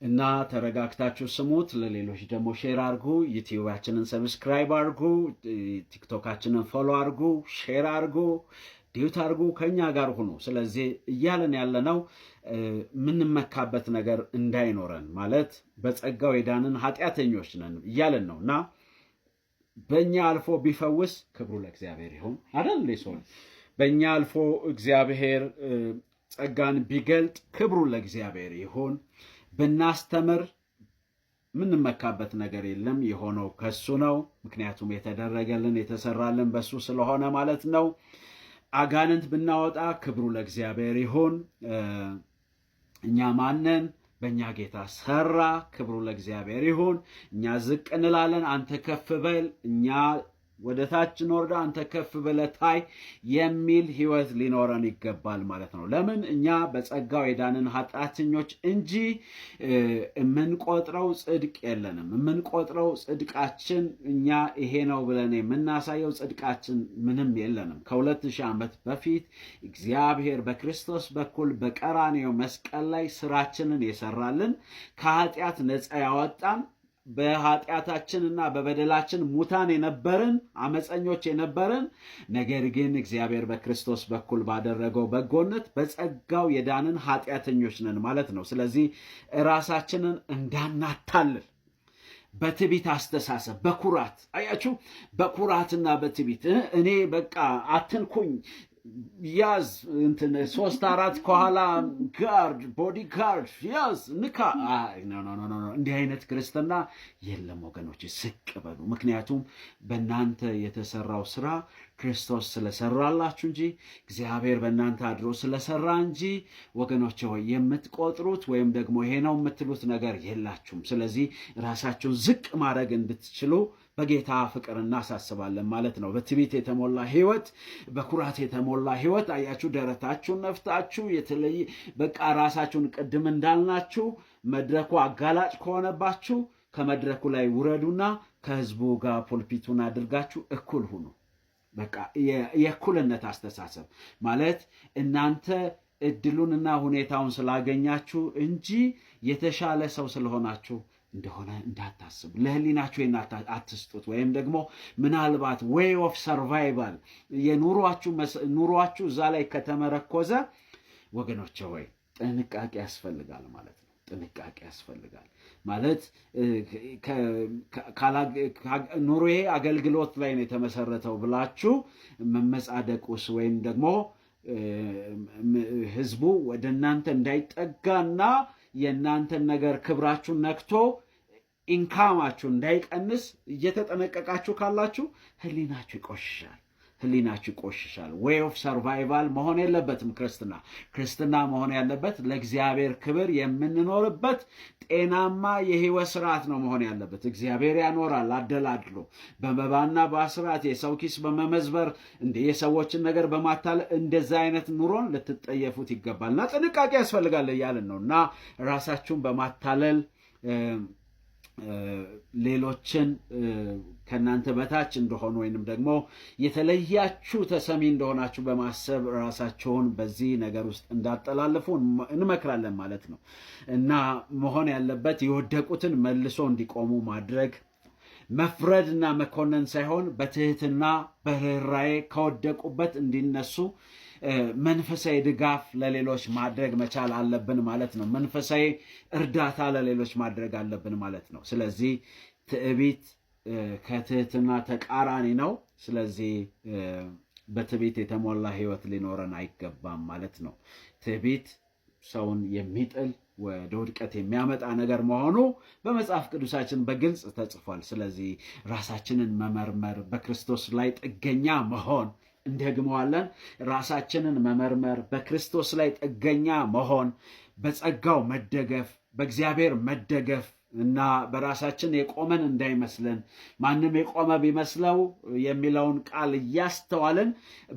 እና ተረጋግታችሁ ስሙት። ለሌሎች ደግሞ ሼር አድርጉ። ዩቲዩባችንን ሰብስክራይብ አድርጉ። ቲክቶካችንን ፎሎ አድርጉ፣ ሼር አድርጉ፣ ዲዩት አድርጉ። ከኛ ጋር ሁኑ። ስለዚህ እያለን ያለነው የምንመካበት ነገር እንዳይኖረን ማለት በጸጋው የዳንን ኃጢአተኞች ነን እያለን ነው እና በእኛ አልፎ ቢፈውስ ክብሩ ለእግዚአብሔር ይሁን አይደል? ሰው በእኛ አልፎ እግዚአብሔር ጸጋን ቢገልጥ ክብሩ ለእግዚአብሔር ይሁን። ብናስተምር ምንመካበት ነገር የለም። የሆነው ከሱ ነው። ምክንያቱም የተደረገልን የተሰራልን በሱ ስለሆነ ማለት ነው። አጋንንት ብናወጣ ክብሩ ለእግዚአብሔር ይሁን። እኛ ማንን? በእኛ ጌታ ሰራ። ክብሩ ለእግዚአብሔር ይሁን። እኛ ዝቅ እንላለን፣ አንተ ከፍ በል። እኛ ወደ ታች እንወርዳ፣ አንተ ከፍ ብለህ ታይ የሚል ህይወት ሊኖረን ይገባል ማለት ነው። ለምን? እኛ በጸጋው የዳንን ኃጢአተኞች እንጂ የምንቆጥረው ጽድቅ የለንም። የምንቆጥረው ጽድቃችን እኛ ይሄ ነው ብለን የምናሳየው ጽድቃችን ምንም የለንም። ከ2000 ዓመት በፊት እግዚአብሔር በክርስቶስ በኩል በቀራንዮ መስቀል ላይ ስራችንን የሰራልን ከኃጢአት ነፃ ያወጣን በኃጢአታችንና በበደላችን ሙታን የነበርን አመፀኞች የነበርን ነገር ግን እግዚአብሔር በክርስቶስ በኩል ባደረገው በጎነት በጸጋው የዳንን ኃጢአተኞች ነን ማለት ነው። ስለዚህ ራሳችንን እንዳናታልል በትዕቢት አስተሳሰብ በኩራት አያችሁ፣ በኩራትና በትዕቢት እኔ በቃ አትንኩኝ ያዝ እንትን 3-4 ከኋላ ጋርድ ቦዲ ጋርድ ያዝ ንካ ኖ እንዲህ አይነት ክርስትና የለም ወገኖች። ዝቅ በሉ። ምክንያቱም በእናንተ የተሰራው ስራ ክርስቶስ ስለሰራላችሁ እንጂ እግዚአብሔር በእናንተ አድሮ ስለሰራ እንጂ ወገኖች ሆይ የምትቆጥሩት ወይም ደግሞ ይሄ ነው የምትሉት ነገር የላችሁም። ስለዚህ ራሳችሁን ዝቅ ማድረግ እንድትችሉ በጌታ ፍቅር እናሳስባለን ማለት ነው። በትዕቢት የተሞላ ህይወት፣ በኩራት የተሞላ ህይወት አያችሁ፣ ደረታችሁን ነፍታችሁ የተለየ በቃ ራሳችሁን ቅድም እንዳልናችሁ መድረኩ አጋላጭ ከሆነባችሁ ከመድረኩ ላይ ውረዱና ከህዝቡ ጋር ፖልፒቱን አድርጋችሁ እኩል ሁኑ። በቃ የእኩልነት አስተሳሰብ ማለት እናንተ እድሉንና ሁኔታውን ስላገኛችሁ እንጂ የተሻለ ሰው ስለሆናችሁ እንደሆነ እንዳታስቡ። ለህሊናችሁ አትስጡት። ወይም ደግሞ ምናልባት ዌይ ኦፍ ሰርቫይቫል ኑሯችሁ እዛ ላይ ከተመረኮዘ ወገኖቼ ሆይ ጥንቃቄ ያስፈልጋል ማለት ነው። ጥንቃቄ ያስፈልጋል ማለት ኑሮዬ አገልግሎት ላይ ነው የተመሰረተው ብላችሁ መመጻደቁስ ወይም ደግሞ ህዝቡ ወደ እናንተ እንዳይጠጋና የእናንተን ነገር ክብራችሁን ነክቶ ኢንካማችሁ እንዳይቀንስ እየተጠነቀቃችሁ ካላችሁ ህሊናችሁ ይቆሽሻል። ዌይ ኦፍ ሰርቫይቫል መሆን የለበትም ክርስትና መሆን ያለበት ለእግዚአብሔር ክብር የምንኖርበት ጤናማ የህይወት ስርዓት ነው መሆን ያለበት። እግዚአብሔር ያኖራል አደላድሎ በመባና በአስራት የሰው ኪስ በመመዝበር የሰዎችን ነገር በማታለል እንደዛ አይነት ኑሮን ልትጠየፉት ይገባልና ጥንቃቄ ያስፈልጋል እያልን ነው። እና ራሳችሁን በማታለል ሌሎችን ከናንተ በታች እንደሆኑ ወይንም ደግሞ የተለያችሁ ተሰሚ እንደሆናችሁ በማሰብ ራሳቸውን በዚህ ነገር ውስጥ እንዳጠላልፉ እንመክራለን ማለት ነው። እና መሆን ያለበት የወደቁትን መልሶ እንዲቆሙ ማድረግ፣ መፍረድና መኮነን ሳይሆን በትህትና በርህራሄ ከወደቁበት እንዲነሱ መንፈሳዊ ድጋፍ ለሌሎች ማድረግ መቻል አለብን ማለት ነው። መንፈሳዊ እርዳታ ለሌሎች ማድረግ አለብን ማለት ነው። ስለዚህ ትዕቢት ከትህትና ተቃራኒ ነው። ስለዚህ በትዕቢት የተሞላ ህይወት ሊኖረን አይገባም ማለት ነው። ትዕቢት ሰውን የሚጥል ወደ ውድቀት የሚያመጣ ነገር መሆኑ በመጽሐፍ ቅዱሳችን በግልጽ ተጽፏል። ስለዚህ ራሳችንን መመርመር፣ በክርስቶስ ላይ ጥገኛ መሆን፣ እንደግመዋለን፣ ራሳችንን መመርመር፣ በክርስቶስ ላይ ጥገኛ መሆን፣ በጸጋው መደገፍ፣ በእግዚአብሔር መደገፍ እና በራሳችን የቆመን እንዳይመስለን ማንም የቆመ ቢመስለው የሚለውን ቃል እያስተዋልን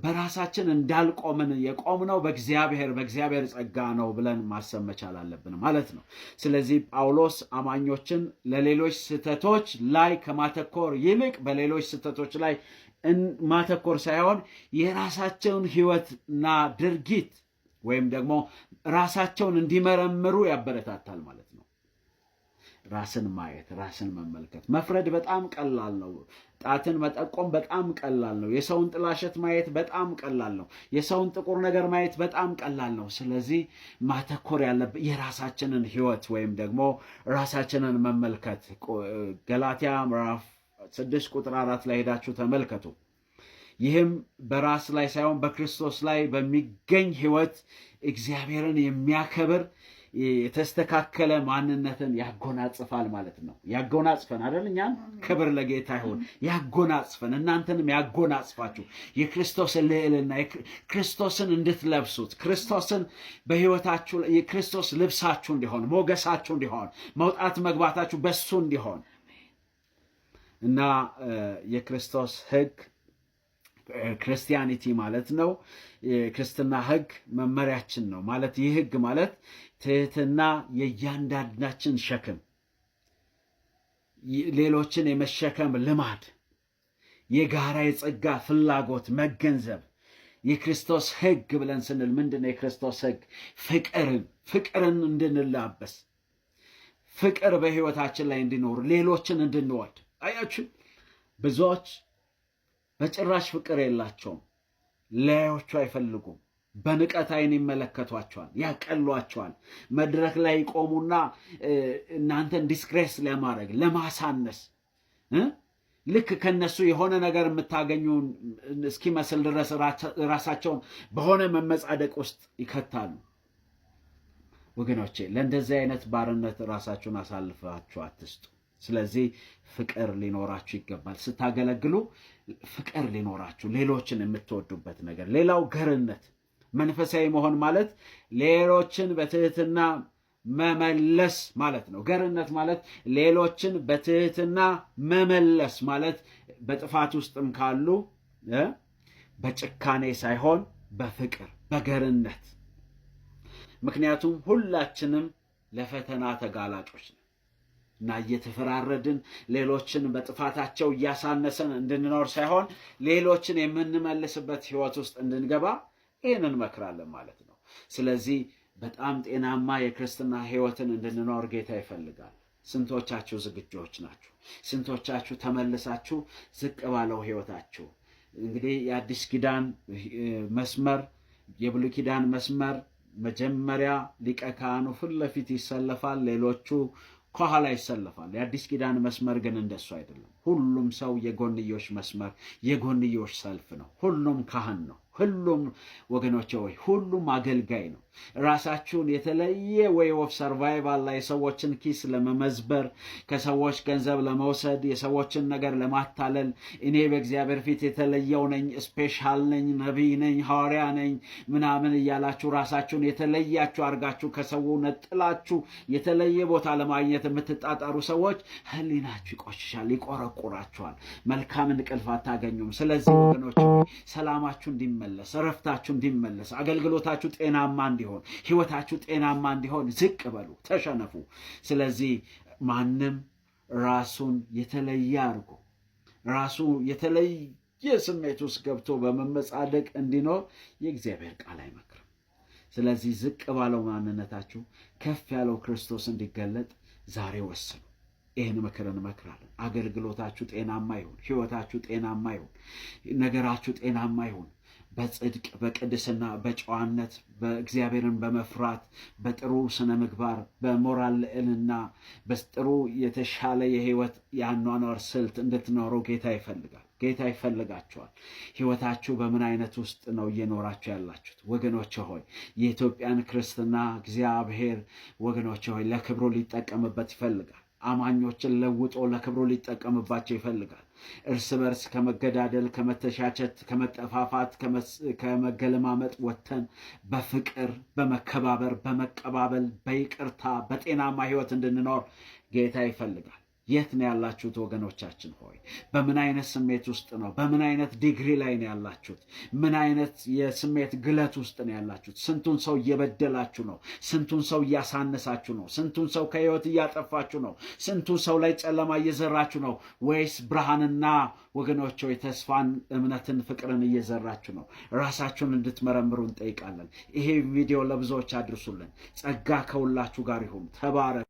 በራሳችን እንዳልቆምን የቆምነው በእግዚአብሔር ጸጋ ነው ብለን ማሰብ መቻል አለብን ማለት ነው። ስለዚህ ጳውሎስ አማኞችን ለሌሎች ስህተቶች ላይ ከማተኮር ይልቅ በሌሎች ስህተቶች ላይ ማተኮር ሳይሆን የራሳቸውን ህይወትና ድርጊት ወይም ደግሞ ራሳቸውን እንዲመረምሩ ያበረታታል ማለት ነው። ራስን ማየት፣ ራስን መመልከት። መፍረድ በጣም ቀላል ነው። ጣትን መጠቆም በጣም ቀላል ነው። የሰውን ጥላሸት ማየት በጣም ቀላል ነው። የሰውን ጥቁር ነገር ማየት በጣም ቀላል ነው። ስለዚህ ማተኮር ያለብን የራሳችንን ሕይወት ወይም ደግሞ ራሳችንን መመልከት። ገላትያ ምዕራፍ 6 ቁጥር 4 ላይ ሄዳችሁ ተመልከቱ። ይህም በራስ ላይ ሳይሆን በክርስቶስ ላይ በሚገኝ ሕይወት እግዚአብሔርን የሚያከብር የተስተካከለ ማንነትን ያጎናጽፋል ማለት ነው። ያጎናጽፈን አይደል? እኛን ክብር ለጌታ ይሁን። ያጎናጽፈን፣ እናንተንም ያጎናጽፋችሁ የክርስቶስን ልዕልና፣ ክርስቶስን እንድትለብሱት፣ ክርስቶስን በሕይወታችሁ የክርስቶስ ልብሳችሁ እንዲሆን፣ ሞገሳችሁ እንዲሆን፣ መውጣት መግባታችሁ በሱ እንዲሆን እና የክርስቶስ ሕግ ክርስቲያኒቲ ማለት ነው። የክርስትና ሕግ መመሪያችን ነው ማለት። ይህ ሕግ ማለት ትህትና፣ የእያንዳንዳችን ሸክም፣ ሌሎችን የመሸከም ልማድ፣ የጋራ የጸጋ ፍላጎት መገንዘብ። የክርስቶስ ሕግ ብለን ስንል ምንድነው? የክርስቶስ ሕግ ፍቅርን እንድንላበስ፣ ፍቅር በሕይወታችን ላይ እንዲኖር፣ ሌሎችን እንድንወድ። አያችሁ ብዙዎች በጭራሽ ፍቅር የላቸውም። ሊያዩዋችሁ አይፈልጉም። በንቀት ዓይን ይመለከቷቸዋል፣ ያቀሏቸዋል። መድረክ ላይ ይቆሙና እናንተን ዲስግሬስ ለማድረግ ለማሳነስ፣ ልክ ከነሱ የሆነ ነገር የምታገኙ እስኪመስል ድረስ ራሳቸውን በሆነ መመጻደቅ ውስጥ ይከታሉ። ወገኖቼ ለእንደዚህ አይነት ባርነት ራሳችሁን አሳልፋችሁ አትስጡ። ስለዚህ ፍቅር ሊኖራችሁ ይገባል። ስታገለግሉ ፍቅር ሊኖራችሁ፣ ሌሎችን የምትወዱበት ነገር። ሌላው ገርነት፣ መንፈሳዊ መሆን ማለት ሌሎችን በትህትና መመለስ ማለት ነው። ገርነት ማለት ሌሎችን በትህትና መመለስ ማለት በጥፋት ውስጥም ካሉ በጭካኔ ሳይሆን በፍቅር በገርነት። ምክንያቱም ሁላችንም ለፈተና ተጋላጮች ነው እና እየተፈራረድን ሌሎችን በጥፋታቸው እያሳነሰን እንድንኖር ሳይሆን ሌሎችን የምንመልስበት ሕይወት ውስጥ እንድንገባ ይህንን እንመክራለን ማለት ነው። ስለዚህ በጣም ጤናማ የክርስትና ሕይወትን እንድንኖር ጌታ ይፈልጋል። ስንቶቻችሁ ዝግጆች ናችሁ? ስንቶቻችሁ ተመልሳችሁ ዝቅ ባለው ሕይወታችሁ? እንግዲህ የአዲስ ኪዳን መስመር፣ የብሉይ ኪዳን መስመር መጀመሪያ ሊቀ ካህኑ ፊት ለፊት ይሰለፋል፣ ሌሎቹ ከኋላ ይሰለፋል። የአዲስ ኪዳን መስመር ግን እንደሱ አይደለም። ሁሉም ሰው የጎንዮሽ መስመር፣ የጎንዮሽ ሰልፍ ነው። ሁሉም ካህን ነው። ሁሉም ወገኖቼ ሆይ ሁሉም አገልጋይ ነው። ራሳችሁን የተለየ ዌይ ኦፍ ሰርቫይቫል ላይ ሰዎችን ኪስ ለመመዝበር፣ ከሰዎች ገንዘብ ለመውሰድ፣ የሰዎችን ነገር ለማታለል፣ እኔ በእግዚአብሔር ፊት የተለየው ነኝ፣ ስፔሻል ነኝ፣ ነቢይ ነኝ፣ ሐዋርያ ነኝ ምናምን እያላችሁ ራሳችሁን የተለያችሁ አድርጋችሁ ከሰው ነጥላችሁ የተለየ ቦታ ለማግኘት የምትጣጣሩ ሰዎች ሕሊናችሁ ይቆሽሻል፣ ይቆረቁራችኋል፣ መልካም እንቅልፍ አታገኙም። ስለዚህ ወገኖች ሰላማችሁ እንዲመለስ፣ እረፍታችሁ እንዲመለስ፣ አገልግሎታችሁ ጤናማ እንዲሆን፣ ሕይወታችሁ ጤናማ እንዲሆን ዝቅ በሉ፣ ተሸነፉ። ስለዚህ ማንም ራሱን የተለየ አድርጎ ራሱ የተለየ ስሜት ውስጥ ገብቶ በመመጻደቅ እንዲኖር የእግዚአብሔር ቃል አይመክርም። ስለዚህ ዝቅ ባለው ማንነታችሁ ከፍ ያለው ክርስቶስ እንዲገለጥ ዛሬ ወስኑ። ይህን ምክር እንመክራለን። አገልግሎታችሁ ጤናማ ይሁን፣ ሕይወታችሁ ጤናማ ይሁን፣ ነገራችሁ ጤናማ ይሁን። በጽድቅ በቅድስና በጨዋነት በእግዚአብሔርን በመፍራት በጥሩ ስነ ምግባር በሞራል ልዕልና በጥሩ የተሻለ የሕይወት የአኗኗር ስልት እንድትኖሩ ጌታ ይፈልጋል። ጌታ ይፈልጋችኋል። ሕይወታችሁ በምን አይነት ውስጥ ነው እየኖራችሁ ያላችሁት? ወገኖች ሆይ የኢትዮጵያን ክርስትና እግዚአብሔር ወገኖች ሆይ ለክብሩ ሊጠቀምበት ይፈልጋል። አማኞችን ለውጦ ለክብሩ ሊጠቀምባቸው ይፈልጋል። እርስ በርስ ከመገዳደል፣ ከመተሻቸት፣ ከመጠፋፋት፣ ከመገለማመጥ ወጥተን በፍቅር በመከባበር በመቀባበል በይቅርታ በጤናማ ሕይወት እንድንኖር ጌታ ይፈልጋል። የት ነው ያላችሁት ወገኖቻችን ሆይ? በምን አይነት ስሜት ውስጥ ነው? በምን አይነት ዲግሪ ላይ ነው ያላችሁት? ምን አይነት የስሜት ግለት ውስጥ ነው ያላችሁት? ስንቱን ሰው እየበደላችሁ ነው? ስንቱን ሰው እያሳነሳችሁ ነው? ስንቱን ሰው ከሕይወት እያጠፋችሁ ነው? ስንቱን ሰው ላይ ጨለማ እየዘራችሁ ነው? ወይስ ብርሃንና ወገኖች ሆይ ተስፋን፣ እምነትን፣ ፍቅርን እየዘራችሁ ነው? ራሳችሁን እንድትመረምሩ እንጠይቃለን። ይሄ ቪዲዮ ለብዙዎች አድርሱልን። ጸጋ ከሁላችሁ ጋር ይሁን። ተባረክ።